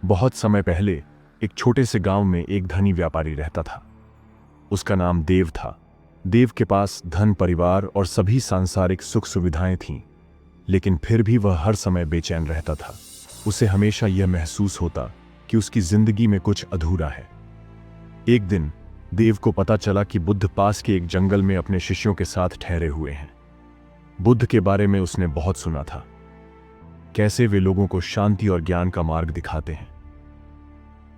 बहुत समय पहले एक छोटे से गांव में एक धनी व्यापारी रहता था। उसका नाम देव था। देव के पास धन, परिवार और सभी सांसारिक सुख सुविधाएं थीं, लेकिन फिर भी वह हर समय बेचैन रहता था। उसे हमेशा यह महसूस होता कि उसकी जिंदगी में कुछ अधूरा है। एक दिन देव को पता चला कि बुद्ध पास के एक जंगल में अपने शिष्यों के साथ ठहरे हुए हैं। बुद्ध के बारे में उसने बहुत सुना था, कैसे वे लोगों को शांति और ज्ञान का मार्ग दिखाते हैं।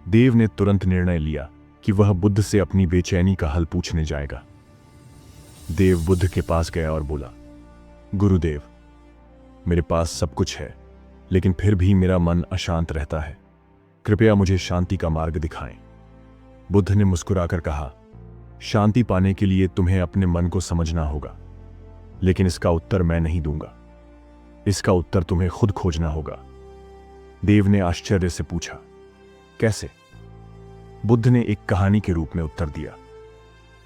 देव ने तुरंत निर्णय लिया कि वह बुद्ध से अपनी बेचैनी का हल पूछने जाएगा। देव बुद्ध के पास गया और बोला, गुरुदेव, मेरे पास सब कुछ है, लेकिन फिर भी मेरा मन अशांत रहता है। कृपया मुझे शांति का मार्ग दिखाएं। बुद्ध ने मुस्कुराकर कहा, शांति पाने के लिए तुम्हें अपने मन को समझना होगा, लेकिन इसका उत्तर मैं नहीं दूंगा। इसका उत्तर तुम्हें खुद खोजना होगा। देव ने आश्चर्य से पूछा, कैसे? बुद्ध ने एक कहानी के रूप में उत्तर दिया।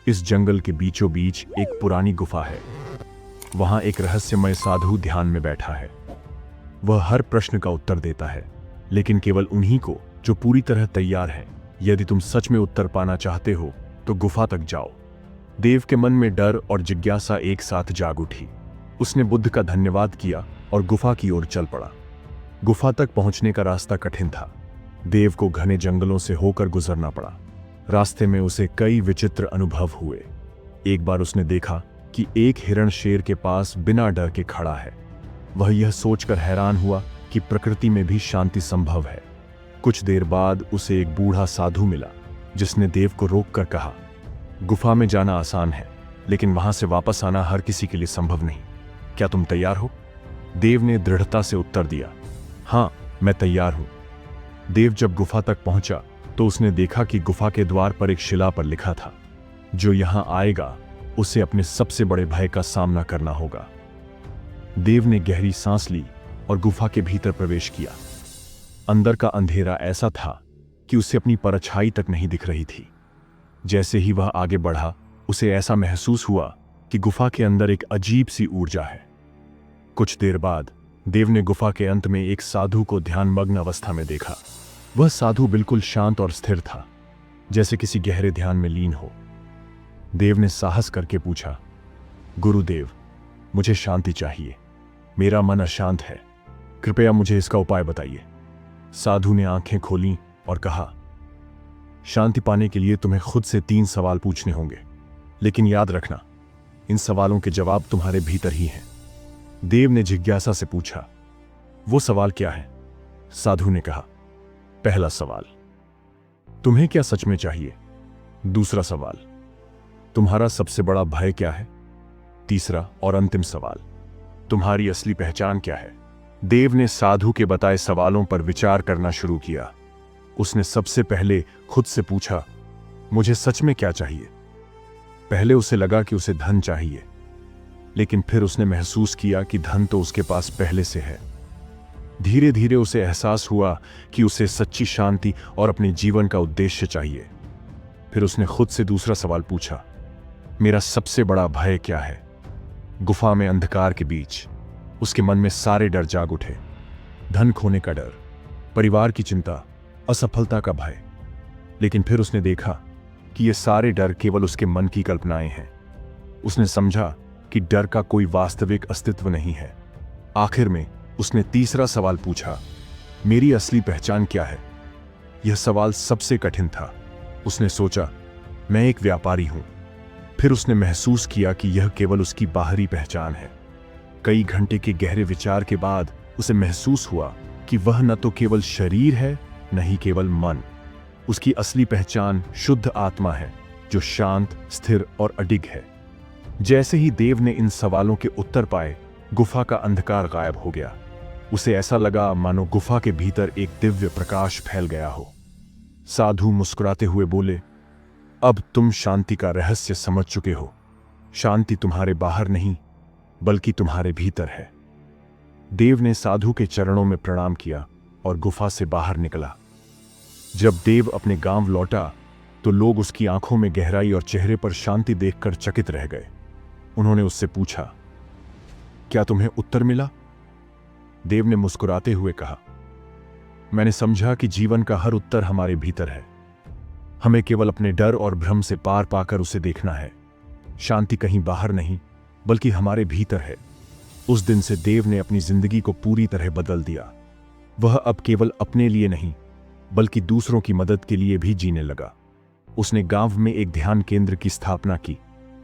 इस जंगल के बीचों बीच एक पुरानी गुफा है। वहां एक रहस्यमय साधु ध्यान में बैठा है। वह हर प्रश्न का उत्तर देता है, लेकिन केवल उन्हीं को जो पूरी तरह तैयार हैं। यदि तुम सच में उत्तर पाना चाहते हो तो गुफा तक जाओ। देव के मन में डर और जिज्ञासा एक साथ जाग उठी। उसने बुद्ध का धन्यवाद किया और गुफा की ओर चल पड़ा। गुफा तक पहुंचने का रास्ता कठिन था। देव को घने जंगलों से होकर गुजरना पड़ा। रास्ते में उसे कई विचित्र अनुभव हुए। एक बार उसने देखा कि एक हिरण शेर के पास बिना डर के खड़ा है। वह यह सोचकर हैरान हुआ कि प्रकृति में भी शांति संभव है। कुछ देर बाद उसे एक बूढ़ा साधु मिला, जिसने देव को रोककर कहा, गुफा में जाना आसान है, लेकिन वहां से वापस आना हर किसी के लिए संभव नहीं। क्या तुम तैयार हो? देव ने दृढ़ता से उत्तर दिया, हां, मैं तैयार हूं। देव जब गुफा तक पहुंचा तो उसने देखा कि गुफा के द्वार पर एक शिला पर लिखा था, जो यहां आएगा उसे अपने सबसे बड़े भय का सामना करना होगा। देव ने गहरी सांस ली और गुफा के भीतर प्रवेश किया। अंदर का अंधेरा ऐसा था कि उसे अपनी परछाई तक नहीं दिख रही थी। जैसे ही वह आगे बढ़ा, उसे ऐसा महसूस हुआ कि गुफा के अंदर एक अजीब सी ऊर्जा है। कुछ देर बाद देव ने गुफा के अंत में एक साधु को ध्यानमग्न अवस्था में देखा। वह साधु बिल्कुल शांत और स्थिर था, जैसे किसी गहरे ध्यान में लीन हो। देव ने साहस करके पूछा, गुरुदेव, मुझे शांति चाहिए। मेरा मन अशांत है। कृपया मुझे इसका उपाय बताइए। साधु ने आंखें खोलीं और कहा, शांति पाने के लिए तुम्हें खुद से 3 सवाल पूछने होंगे, लेकिन याद रखना, इन सवालों के जवाब तुम्हारे भीतर ही हैं। देव ने जिज्ञासा से पूछा, वो सवाल क्या है? साधु ने कहा, पहला सवाल, तुम्हें क्या सच में चाहिए? दूसरा सवाल, तुम्हारा सबसे बड़ा भय क्या है? तीसरा और अंतिम सवाल, तुम्हारी असली पहचान क्या है? देव ने साधु के बताए सवालों पर विचार करना शुरू किया। उसने सबसे पहले खुद से पूछा, मुझे सच में क्या चाहिए? पहले उसे लगा कि उसे धन चाहिए, लेकिन फिर उसने महसूस किया कि धन तो उसके पास पहले से है। धीरे धीरे उसे एहसास हुआ कि उसे सच्ची शांति और अपने जीवन का उद्देश्य चाहिए। फिर उसने खुद से दूसरा सवाल पूछा, मेरा सबसे बड़ा भय क्या है? गुफा में अंधकार के बीच उसके मन में सारे डर जाग उठे। धन खोने का डर, परिवार की चिंता, असफलता का भय। लेकिन फिर उसने देखा कि ये सारे डर केवल उसके मन की कल्पनाएं हैं। उसने समझा कि डर का कोई वास्तविक अस्तित्व नहीं है। आखिर में उसने तीसरा सवाल पूछा, मेरी असली पहचान क्या है? यह सवाल सबसे कठिन था। उसने सोचा, मैं एक व्यापारी हूं। फिर उसने महसूस किया कि यह केवल उसकी बाहरी पहचान है। कई घंटे के गहरे विचार के बाद उसे महसूस हुआ कि वह न तो केवल शरीर है, न ही केवल मन। उसकी असली पहचान शुद्ध आत्मा है, जो शांत, स्थिर और अडिग है। जैसे ही देव ने इन सवालों के उत्तर पाए, गुफा का अंधकार गायब हो गया। उसे ऐसा लगा मानो गुफा के भीतर एक दिव्य प्रकाश फैल गया हो। साधु मुस्कुराते हुए बोले, अब तुम शांति का रहस्य समझ चुके हो। शांति तुम्हारे बाहर नहीं, बल्कि तुम्हारे भीतर है। देव ने साधु के चरणों में प्रणाम किया और गुफा से बाहर निकला। जब देव अपने गांव लौटा तो लोग उसकी आंखों में गहराई और चेहरे पर शांति देखकर चकित रह गए। उन्होंने उससे पूछा, क्या तुम्हें उत्तर मिला? देव ने मुस्कुराते हुए कहा, मैंने समझा कि जीवन का हर उत्तर हमारे भीतर है। हमें केवल अपने डर और भ्रम से पार पाकर उसे देखना है। शांति कहीं बाहर नहीं, बल्कि हमारे भीतर है। उस दिन से देव ने अपनी जिंदगी को पूरी तरह बदल दिया। वह अब केवल अपने लिए नहीं, बल्कि दूसरों की मदद के लिए भी जीने लगा। उसने गांव में एक ध्यान केंद्र की स्थापना की,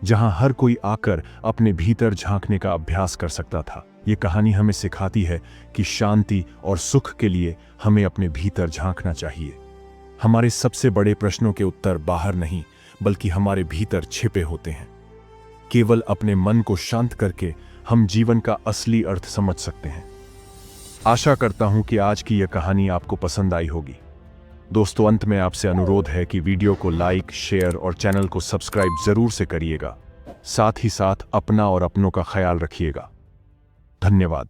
जहां हर कोई आकर अपने भीतर झांकने का अभ्यास कर सकता था। ये कहानी हमें सिखाती है कि शांति और सुख के लिए हमें अपने भीतर झांकना चाहिए। हमारे सबसे बड़े प्रश्नों के उत्तर बाहर नहीं, बल्कि हमारे भीतर छिपे होते हैं। केवल अपने मन को शांत करके हम जीवन का असली अर्थ समझ सकते हैं। आशा करता हूं कि आज की यह कहानी आपको पसंद आई होगी। दोस्तों, अंत में आपसे अनुरोध है कि वीडियो को लाइक, शेयर और चैनल को सब्सक्राइब जरूर से करिएगा। साथ ही साथ अपना और अपनों का ख्याल रखिएगा। धन्यवाद।